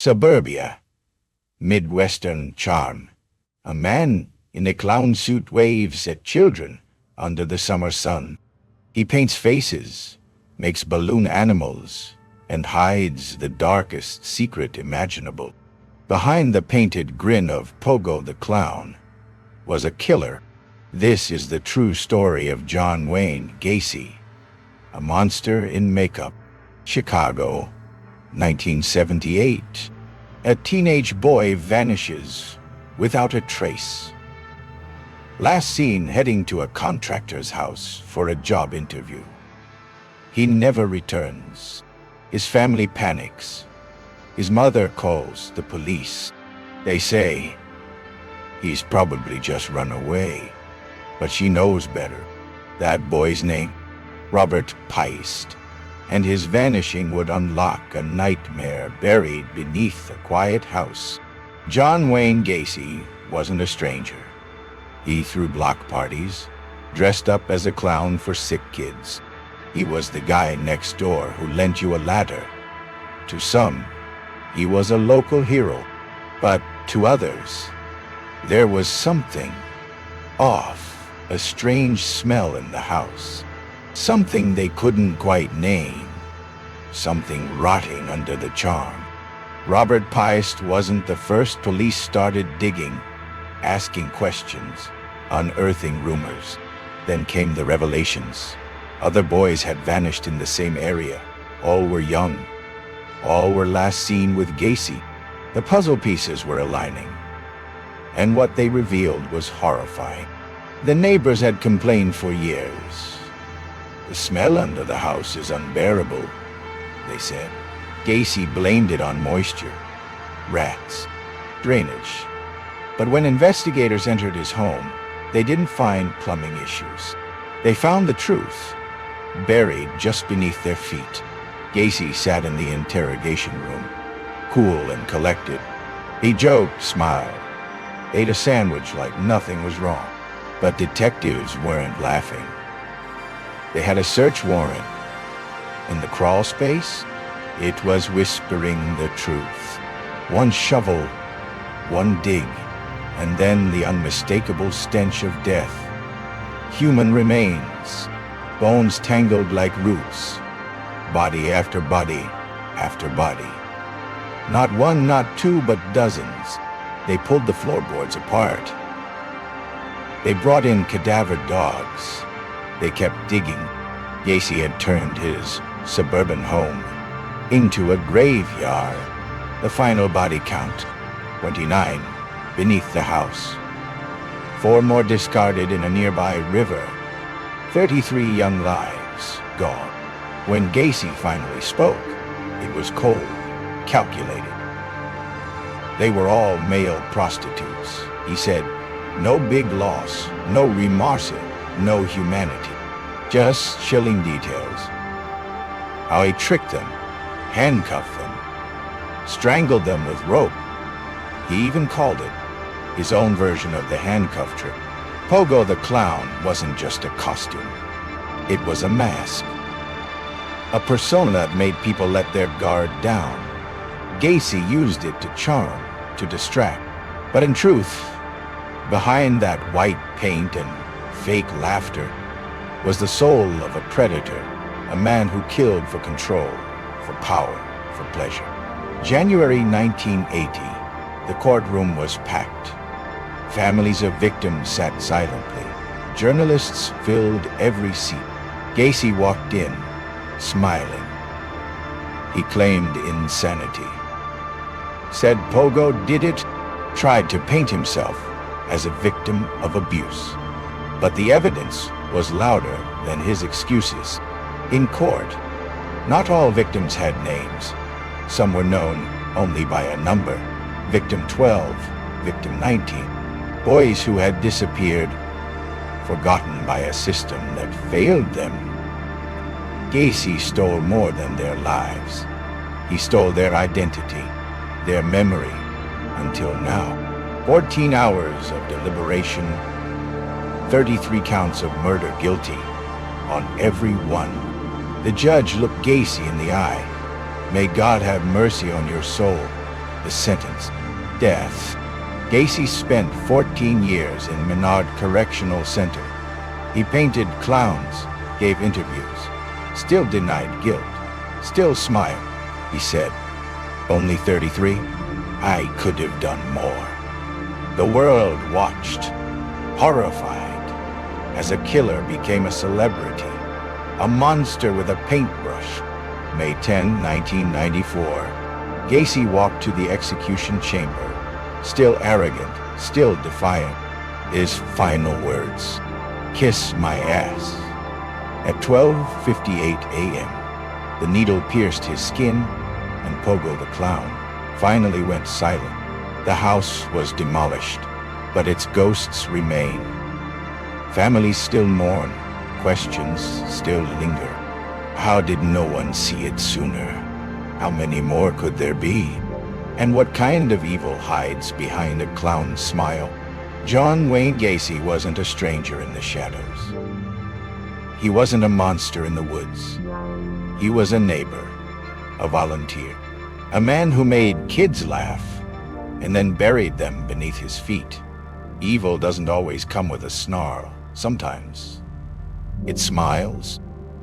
Suburbia. Midwestern charm. A man in a clown suit waves at children under the summer sun. He paints faces, makes balloon animals, and hides the darkest secret imaginable. Behind the painted grin of Pogo the Clown was a killer. This is the true story of John Wayne Gacy, a monster in makeup. Chicago, 1978. A teenage boy vanishes without a trace. Last seen heading to a contractor's house for a job interview. He never returns. His family panics. His mother calls the police. They say he's probably just run away, but she knows better. That boy's name, Robert Paist, and his vanishing would unlock a nightmare buried beneath a quiet house. John Wayne Gacy wasn't a stranger. He threw block parties, dressed up as a clown for sick kids. He was the guy next door who lent you a ladder. To some, he was a local hero, but to others, there was something off, a strange smell in the house. Something they couldn't quite name. Something rotting under the charm. Robert Paist wasn't the first. Police started digging, asking questions, unearthing rumors. Then came the revelations. Other boys had vanished in the same area. All were young. All were last seen with Gacy. The puzzle pieces were aligning. And what they revealed was horrifying. The neighbors had complained for years. The smell under the house is unbearable, they said. Gacy blamed it on moisture, rats, drainage. But when investigators entered his home, they didn't find plumbing issues. They found the truth, buried just beneath their feet. Gacy sat in the interrogation room, cool and collected. He joked, smiled, ate a sandwich like nothing was wrong. But detectives weren't laughing. They had a search warrant. In the crawl space, it was whispering the truth. One shovel, one dig, and then the unmistakable stench of death. Human remains, bones tangled like roots, body after body after body. Not one, not two, but dozens. They pulled the floorboards apart. They brought in cadaver dogs. They kept digging. Gacy had turned his suburban home into a graveyard. The final body count, 29, beneath the house. 4 more discarded in a nearby river. 33 young lives gone. When Gacy finally spoke, it was cold, calculated. They were all male prostitutes. He said, no big loss, no remorse, no humanity. Just chilling details. How he tricked them, handcuffed them, strangled them with rope. He even called it his own version of the handcuff trick. Pogo the Clown wasn't just a costume. It was a mask. A persona that made people let their guard down. Gacy used it to charm, to distract. But in truth, behind that white paint and fake laughter was the soul of a predator, a man who killed for control, for power, for pleasure. January 1980, the courtroom was packed. Families of victims sat silently. Journalists filled every seat. Gacy walked in, smiling. He claimed insanity. Said Pogo did it, tried to paint himself as a victim of abuse. But the evidence was louder than his excuses. In court, not all victims had names. Some were known only by a number. Victim 12, Victim 19. Boys who had disappeared, forgotten by a system that failed them. Gacy stole more than their lives. He stole their identity, their memory, until now. 14 hours of deliberation, 33 counts of murder guilty on every one. The judge looked Gacy in the eye. May God have mercy on your soul. The sentence: death. Gacy spent 14 years in Menard Correctional Center. He painted clowns, gave interviews, still denied guilt, still smiled. He said, "Only 33? I could have done more." The world watched, horrified, as a killer became a celebrity, a monster with a paintbrush. May 10, 1994, Gacy walked to the execution chamber, still arrogant, still defiant. His final words: "Kiss my ass." At 12:58 a.m., the needle pierced his skin, and Pogo the Clown finally went silent. The house was demolished, but its ghosts remain. Families still mourn, questions still linger. How did no one see it sooner? How many more could there be? And what kind of evil hides behind a clown's smile? John Wayne Gacy wasn't a stranger in the shadows. He wasn't a monster in the woods. He was a neighbor, a volunteer, a man who made kids laugh and then buried them beneath his feet. Evil doesn't always come with a snarl. Sometimes it smiles,